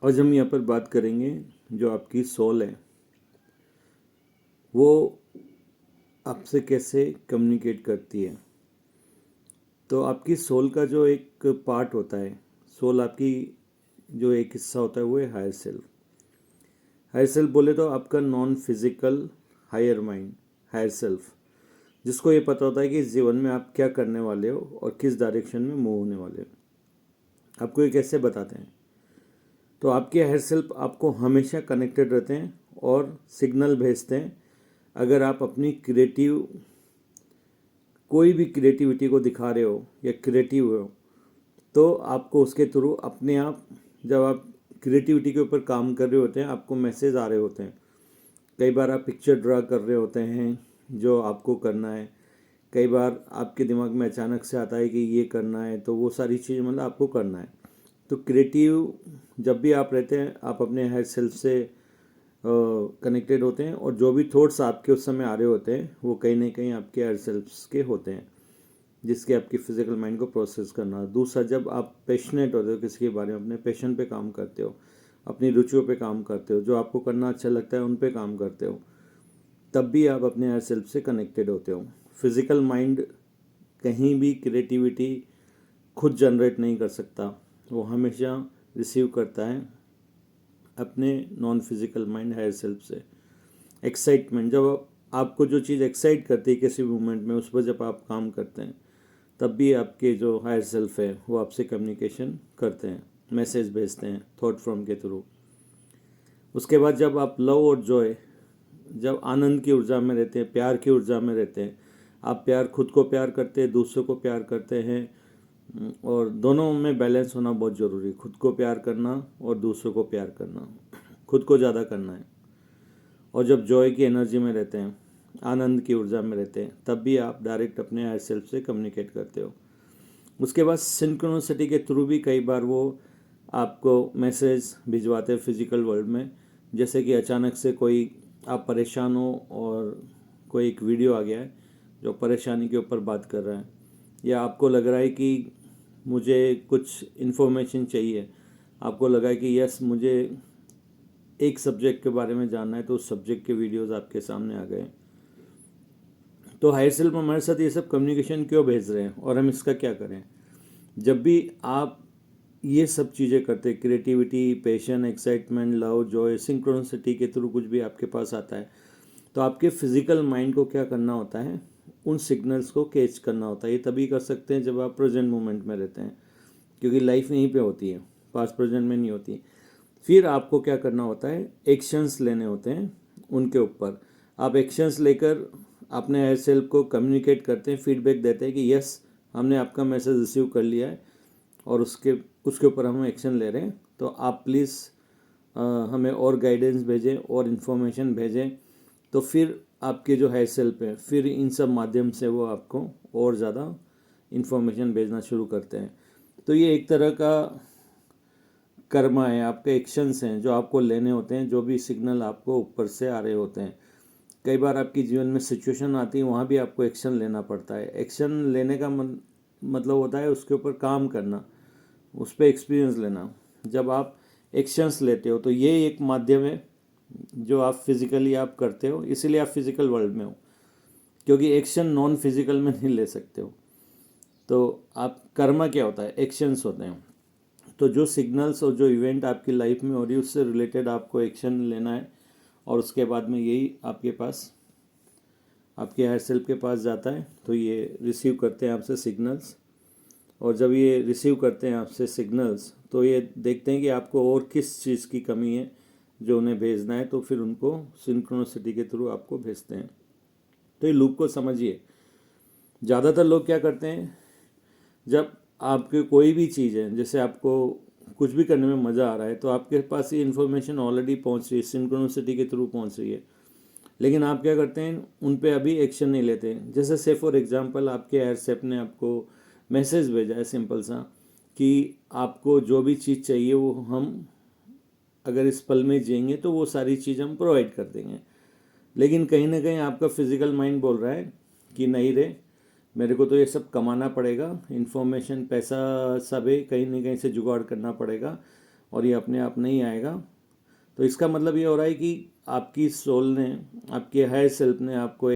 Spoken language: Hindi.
आज हम यहाँ पर बात करेंगे जो आपकी सोल है वो आपसे कैसे कम्युनिकेट करती है। तो आपकी सोल का जो एक पार्ट होता है, सोल आपकी जो एक हिस्सा होता है वो है हायर सेल्फ। हायर सेल्फ बोले तो आपका non physical higher mind, higher self, जिसको ये पता होता है कि इस जीवन में आप क्या करने वाले हो और किस डायरेक्शन में मूव होने वाले हो। आपको ये कैसे बताते हैं? तो आपके हायर सेल्फ आपको हमेशा कनेक्टेड रहते हैं और सिग्नल भेजते हैं। अगर आप अपनी कोई भी क्रिएटिविटी को दिखा रहे हो या क्रिएटिव हो, तो आपको उसके थ्रू अपने आप, जब आप क्रिएटिविटी के ऊपर काम कर रहे होते हैं, आपको मैसेज आ रहे होते हैं। कई बार आप पिक्चर ड्रा कर रहे होते हैं जो आपको करना है, कई बार आपके दिमाग में अचानक से आता है कि ये करना है, तो वो सारी चीज़ मतलब आपको करना है। तो क्रिएटिव जब भी आप रहते हैं, आप अपने हायर सेल्फ से कनेक्टेड होते हैं और जो भी थॉट्स आपके उस समय आ रहे होते हैं वो कहीं ना कहीं आपके हायर सेल्फ्स के होते हैं, जिसके आपकी फिजिकल माइंड को प्रोसेस करना। दूसरा, जब आप पैशनेट होते हो किसी के बारे में, अपने पैशन पे काम करते हो, अपनी रुचियों पे काम करते हो, जो आपको करना अच्छा लगता है उन पे काम करते हो, तब भी आप अपने हायर सेल्फ से कनेक्टेड होते हो। फिजिकल माइंड कहीं भी क्रिएटिविटी खुद जनरेट नहीं कर सकता, वो हमेशा रिसीव करता है अपने non physical mind higher self से। एक्साइटमेंट, जब आपको जो चीज़ एक्साइट करती है किसी मूवमेंट में, उस पर जब आप काम करते हैं, तब भी आपके जो हायर सेल्फ है वो आपसे कम्युनिकेशन करते हैं, मैसेज भेजते हैं थॉट फॉर्म के थ्रू। उसके बाद जब आप लव और जॉय, जब आनंद की ऊर्जा में रहते हैं, प्यार की ऊर्जा में रहते हैं, आप प्यार, खुद को प्यार करते हैं, दूसरों को प्यार करते हैं, और दोनों में बैलेंस होना बहुत ज़रूरी है। खुद को प्यार करना और दूसरों को प्यार करना, खुद को ज़्यादा करना है। और जब जॉय की एनर्जी में रहते हैं, आनंद की ऊर्जा में रहते हैं, तब भी आप डायरेक्ट अपने हायर सेल्फ से कम्युनिकेट करते हो। उसके बाद सिंक्रोनिसिटी के थ्रू भी कई बार वो आपको मैसेज भिजवाते हैं फिजिकल वर्ल्ड में। जैसे कि अचानक से कोई, आप परेशान हो और कोई एक वीडियो आ गया है जो परेशानी के ऊपर बात कर रहा है, या आपको लग रहा है कि मुझे कुछ इन्फॉर्मेशन चाहिए, आपको लगा है कि यस मुझे एक सब्जेक्ट के बारे में जानना है, तो उस सब्जेक्ट के वीडियोस आपके सामने आ गए। तो हायर सेल्फ हमारे साथ ये सब कम्युनिकेशन क्यों भेज रहे हैं और हम इसका क्या करें? जब भी आप ये सब चीज़ें करते हैं, creativity, passion, excitement, love, Joy, synchronicity के थ्रू कुछ भी आपके पास आता है, तो आपके फिजिकल माइंड को क्या करना होता है? उन सिग्नल्स को कैच करना होता है। ये तभी कर सकते हैं जब आप प्रेजेंट मोमेंट में रहते हैं, क्योंकि लाइफ यहीं पे होती है, पास्ट प्रेजेंट में नहीं होती। फिर आपको क्या करना होता है? एक्शंस लेने होते हैं उनके ऊपर। आप एक्शंस लेकर अपने हायर सेल्फ को कम्युनिकेट करते हैं, फीडबैक देते हैं कि यस हमने आपका मैसेज रिसीव कर लिया है और उसके उसके ऊपर हम एक्शन ले रहे हैं, तो आप प्लीज़ हमें और गाइडेंस भेजें और इन्फॉर्मेशन भेजें। तो फिर आपके जो हायर सेल्फ है, फिर इन सब माध्यम से वो आपको और ज़्यादा इन्फॉर्मेशन भेजना शुरू करते हैं। तो ये एक तरह का कर्मा है, आपके एक्शंस हैं जो आपको लेने होते हैं, जो भी सिग्नल आपको ऊपर से आ रहे होते हैं। कई बार आपकी जीवन में सिचुएशन आती है, वहाँ भी आपको एक्शन लेना पड़ता है। एक्शन लेने का मतलब होता है उसके ऊपर काम करना, उस पर एक्सपीरियंस लेना। जब आप एक्शंस लेते हो तो ये एक माध्यम है जो आप फिजिकली आप करते हो, इसीलिए आप फिजिकल वर्ल्ड में हो, क्योंकि एक्शन नॉन फिजिकल में नहीं ले सकते हो। तो आप, कर्मा क्या होता है? एक्शंस होते हैं। तो जो सिग्नल्स और जो इवेंट आपकी लाइफ में हो रही है उससे रिलेटेड आपको एक्शन लेना है, और उसके बाद में यही आपके पास, आपके हायर सेल्फ के पास जाता है। तो ये रिसीव करते हैं आपसे सिग्नल्स, और जब ये रिसीव करते हैं आपसे सिग्नल्स, तो ये देखते हैं कि आपको और किस चीज़ की कमी है जो उन्हें भेजना है, तो फिर उनको सिंक्रोनिसिटी के थ्रू आपको भेजते हैं। तो ये लूप को समझिए। ज़्यादातर लोग क्या करते हैं, जब आपके कोई भी चीज़ है, जैसे आपको कुछ भी करने में मज़ा आ रहा है, तो आपके पास ये इन्फॉर्मेशन ऑलरेडी पहुंच रही है, सिंक्रोनिसिटी के थ्रू पहुंच रही है, लेकिन आप क्या करते हैं? उन पे अभी एक्शन नहीं लेते। जैसे से फॉर एग्जांपल आपके हायर सेल्फ ने आपको मैसेज भेजा है सिंपल सा, कि आपको जो भी चीज़ चाहिए वो हम अगर इस पल में जिएंगे तो वो सारी चीज़ हम प्रोवाइड कर देंगे। लेकिन कहीं ना कहीं आपका फिजिकल माइंड बोल रहा है कि नहीं रे, मेरे को तो ये सब कमाना पड़ेगा, इन्फॉर्मेशन, पैसा सब है, कहीं ना कहीं से जुगाड़ करना पड़ेगा, और ये अपने आप नहीं आएगा। तो इसका मतलब ये हो रहा है कि आपकी सोल ने, आपके हायर सेल्फ ने आपको